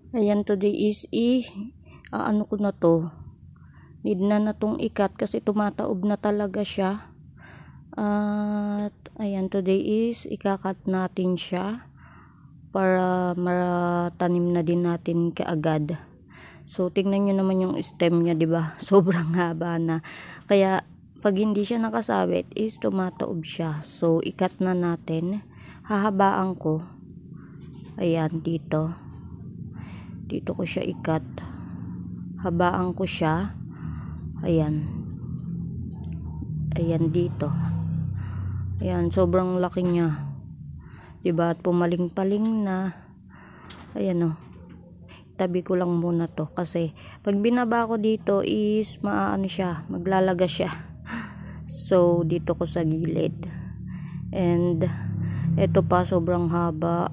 Ayan, today is ano ko na to. Need na tong ikat kasi tumataob na talaga siya. At ayan, today is ikakat natin siya para matanim na din natin kaagad. So tingnan nyo naman yung stem niya, 'di ba? Sobrang haba na. Kaya pag hindi siya nakasabit is tumataob siya. So ikat na natin. Hahabaan ko. Ayan, dito ko siya ikat. Habaan ko siya. Ayan dito. Ayan, sobrang laki niya, diba? At pumaling-paling na. Ayan, tabi ko lang muna to kasi pag binaba ko dito is maano siya, maglalaga siya. So dito ko sa gilid, and ito pa sobrang haba.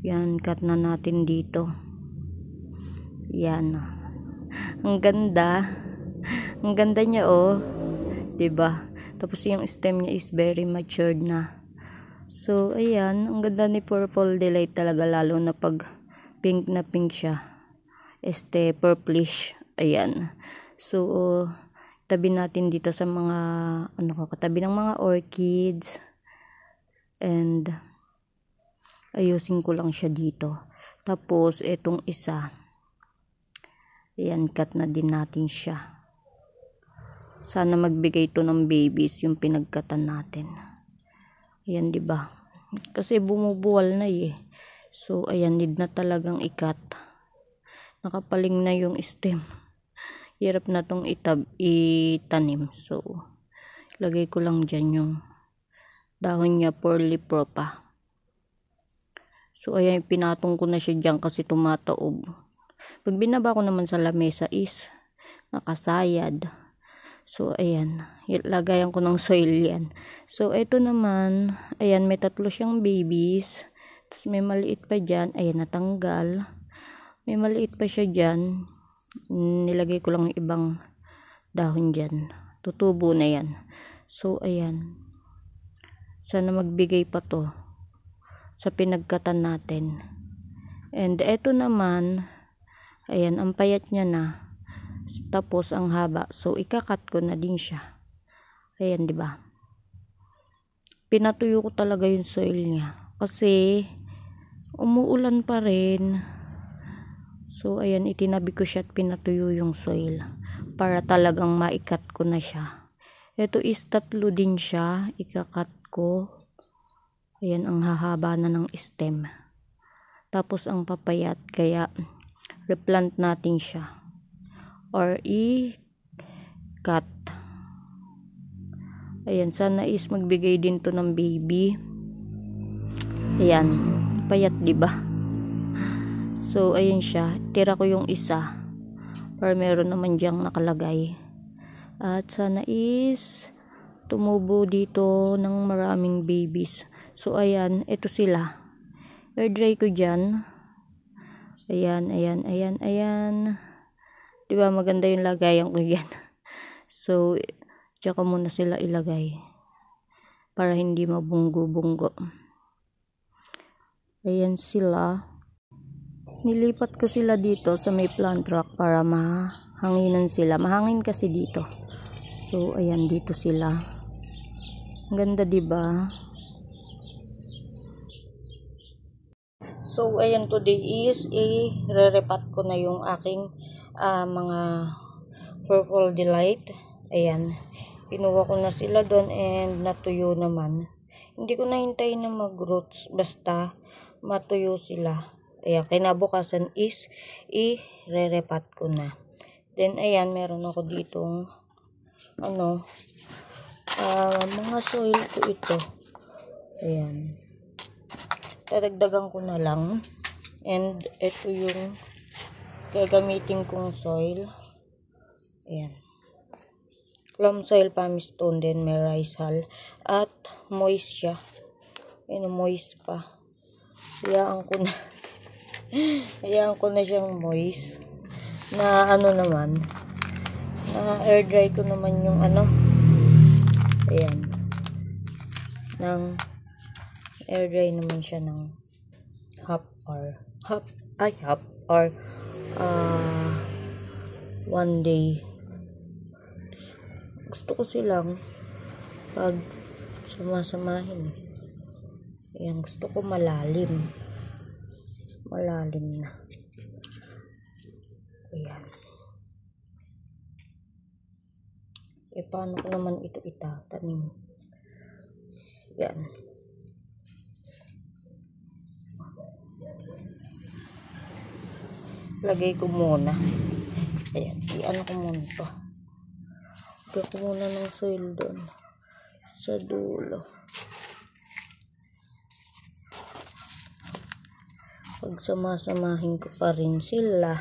Yan, cut na natin dito. Yan, ang ganda niya, diba? Tapos yung stem niya is very matured na. So ayan, ang ganda ni Purple Delight talaga, lalo na pag pink na pink siya, purplish. Ayan, so tabi natin dito sa mga katabi ng mga orchids, and ayusin ko lang siya dito. Tapos etong isa, ayan, cut na din natin siya. Sana magbigay to ng babies yung pinagkatan natin. Ayan, diba? Kasi bumubuwal na So ayan, need na talagang ikat. Nakapaling na yung stem. Hirap na tong itanim. So lagay ko lang dyan yung dahon niya, Pearly Propa. So ayan, pinatong ko na siya dyan kasi tumataob. Pag binaba ko naman sa lamesa is nakasayad. So ayan, lagayan ko ng soil yan. So ito naman, ayan, may 3 siyang babies. Tapos may maliit pa dyan. Ayan, natanggal. May maliit pa siya dyan. Nilagay ko lang yung ibang dahon dyan. Tutubo na yan. So ayan, sana magbigay pa to sa pinagkatan natin. And eto naman, ayan, ang payat niya na. Tapos ang haba. So ikakat ko na din siya. Ayan, diba? Pinatuyo ko talaga yung soil niya kasi umuulan pa rin. So ayan, itinabi ko siya at pinatuyo yung soil para talagang maikat ko na siya. Ito is 3 din siya. Ikakat ko. Ayan, ang hahaba na ng stem. Tapos ang papayat, kaya replant natin siya or i-cut. Ayan, sana is magbigay din to ng baby. Ayan, payat, diba? So ayan siya, tira ko yung isa para meron naman diyang nakalagay. At sana is tumubo dito ng maraming babies. So ayan, ito sila. Air dry ko dyan. Ayan. Diba, maganda yung lagayan ko yan. So tsaka muna sila ilagay para hindi mabunggo-bunggo. Ayan sila. Nilipat ko sila dito sa may plant rack para mahanginan sila. Mahangin kasi dito. So ayan, dito sila. Ang ganda, diba? So ayan, today is i-re-repat ko na yung aking mga Purple Delight. Ayan, pinuha ko na sila doon and natuyo naman. Hindi ko nahintayin na mag-roots, basta matuyo sila. Ayan, kinabukasan is i-re-repat ko na. Then ayan, meron ako ditong mga soil ko ito. Ayan, dadagdagan ko na lang. And ito yung gagamitin kong soil. Ayan, clam soil, pumice stone, then may rice hull. At moist siya. Ayan, moist pa. Hayaan ko na siyang moist. Na naman, na air dry ko naman yung ayan, air dry naman siya ng half or one day. Gusto ko silang pag sama-samahin. Ayan, gusto ko malalim na. Ayan. Paano ko naman ito itatanim? Ayan. Lagay ko muna. Ayan, i-ano ko muna ito. Lagay ko muna ng soil doon sa dulo. Pag samasamahin ko pa rin sila,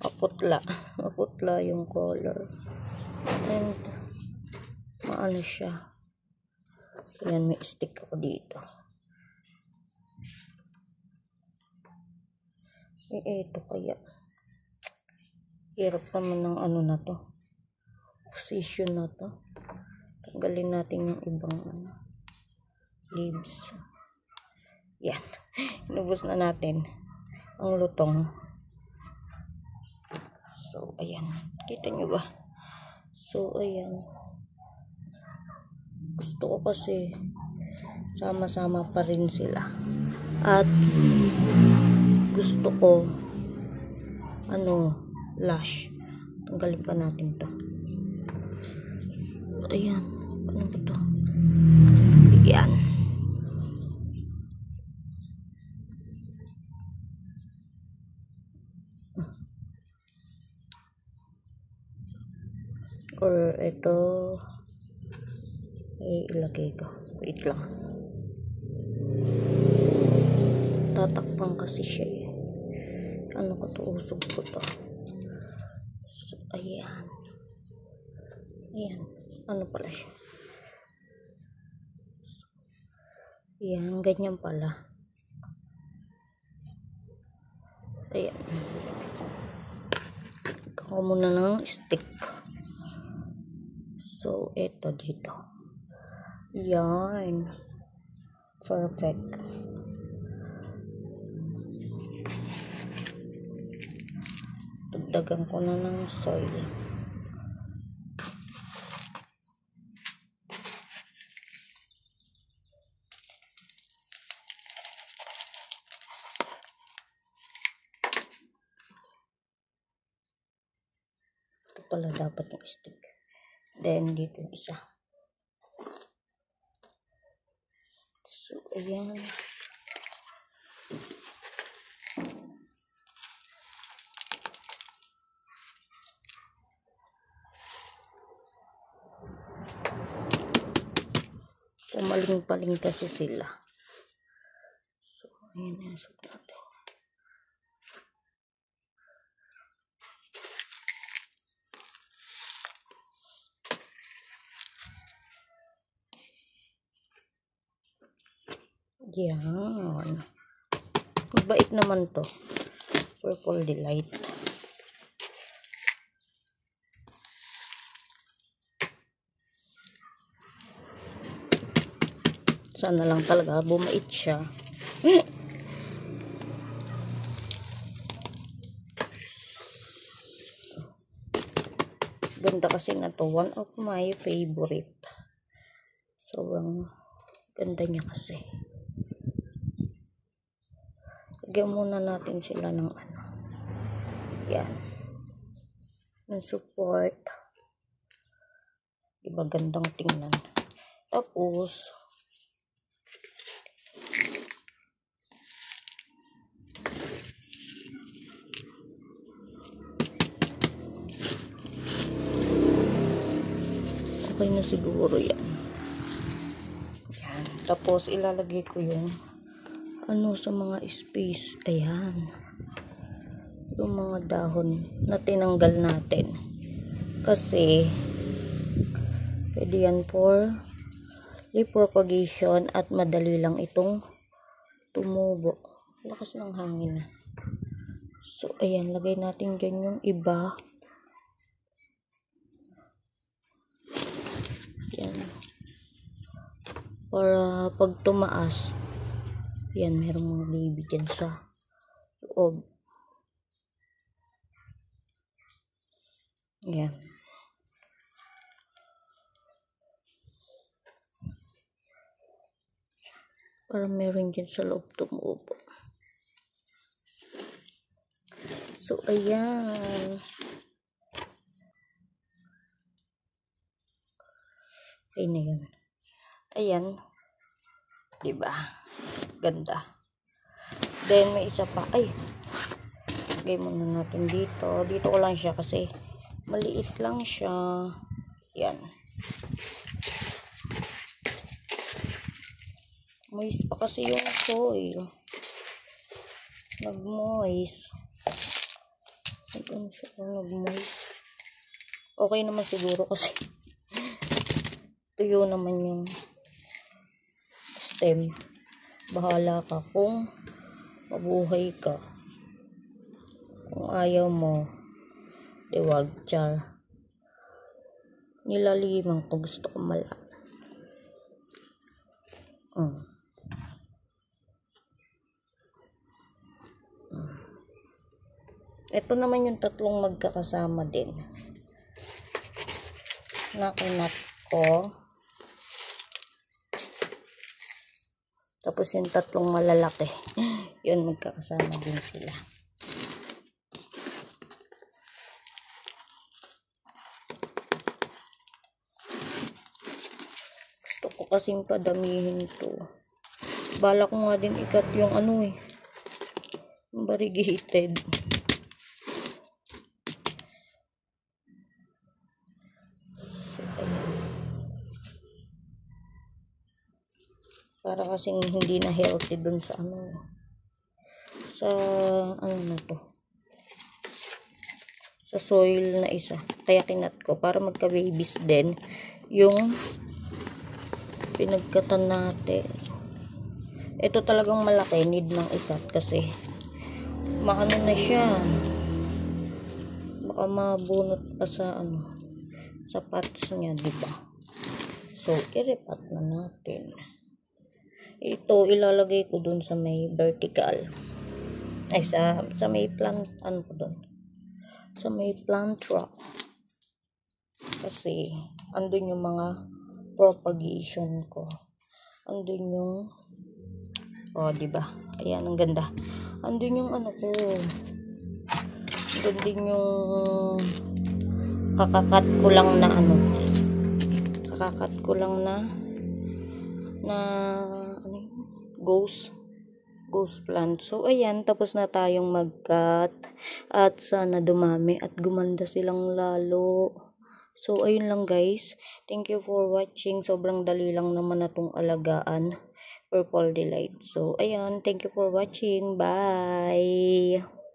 maputla yung color. And maano siya. Ayan, may stick ako dito. Ito kaya. Hirap naman ng ano na to. Position na to. Tanggalin natin yung ibang leaves. Yan. Inubos na natin ang lutong. So, ayan. Kita nyo ba? So, ayan. Gusto ko kasi sama-sama pa rin sila. At gusto ko lash. Tanggalin pa natin to. So, ayan. Ano ba to? Bigyan. Or ito ilagay ko. Wait lang. Tatakpan kasi siya eh. Ano ko to? Usog ko to. So, ayan. Ayan. Ano pala siya? So, ayan. Ganyan pala. Ayan. Ako muna ng stick. So, ito dito. Yan. Perfect. Dagdagan ko na ng soil. Ito pala dapat yung stick. Then, dito yung isa. So, ayan. Pumaling-paling kasi sila. So, ayan na. So, natin. Yan. Mabait naman to. Purple Delight. Sana lang talaga bumait siya. Ganda kasi na to. One of my favorite. Sobrang ganda niya kasi. Lagyan muna natin sila ng yan. Ng support. Diba gandang tingnan. Tapos, okay na siguro yan. Yan. Tapos, ilalagay ko yung sa mga space. Ayan. Yung mga dahon na tinanggal natin. Kasi, pwede yan for leaf propagation at madali lang itong tumubo. Lakas ng hangin na. So, ayan. Lagay natin dyan yung iba. Yan. Para pag tumaas, yan, merong mga baby dyan sa loob. Yan. Para meron dyan sa loob tumubo. So, ayan. Okay na yun. Ayan. Diba? Ganda. Then, may isa pa. Ay! Lagay muna natin dito. Dito ko lang siya kasi maliit lang siya. Yan. Moist pa kasi yung soil. Nag-moist. Nag-moist. Okay naman siguro kasi tuyo naman yung stem. Bahala ka kung mabuhay ka. Kung ayaw mo, diwag, char. Nilaliman ko, gusto ko mala. Ito naman yung tatlong magkakasama din. Nakinat ko. Tapos yung tatlong malalaki. Yun, magkakasama din sila. Gusto ko kasing padamihin to. Bala ko nga din ikat yung variegated. Para kasing hindi na healthy dun sa sa soil na isa. Kaya kinat ko para magka-babies din yung pinagkatan natin. Ito talagang malaki, need ng ikat kasi maano na siya. Baka mabunot pa sa sa parts niya, diba? So, i-repat na natin. Ito, ilalagay ko dun sa may vertical. Ay, sa may plant, sa may plant rock. Kasi, andun yung mga propagation ko. Andun yung, diba? Ayan, ang ganda. Andun yung ko. Andun din yung kakakat ko lang na kakakat ko lang na ghost plant. So, ayan, tapos na tayong mag-cut at sana dumami at gumanda silang lalo. So, ayun lang guys. Thank you for watching. Sobrang dali lang naman na tong alagaan. Purple Delight. So, ayan. Thank you for watching. Bye!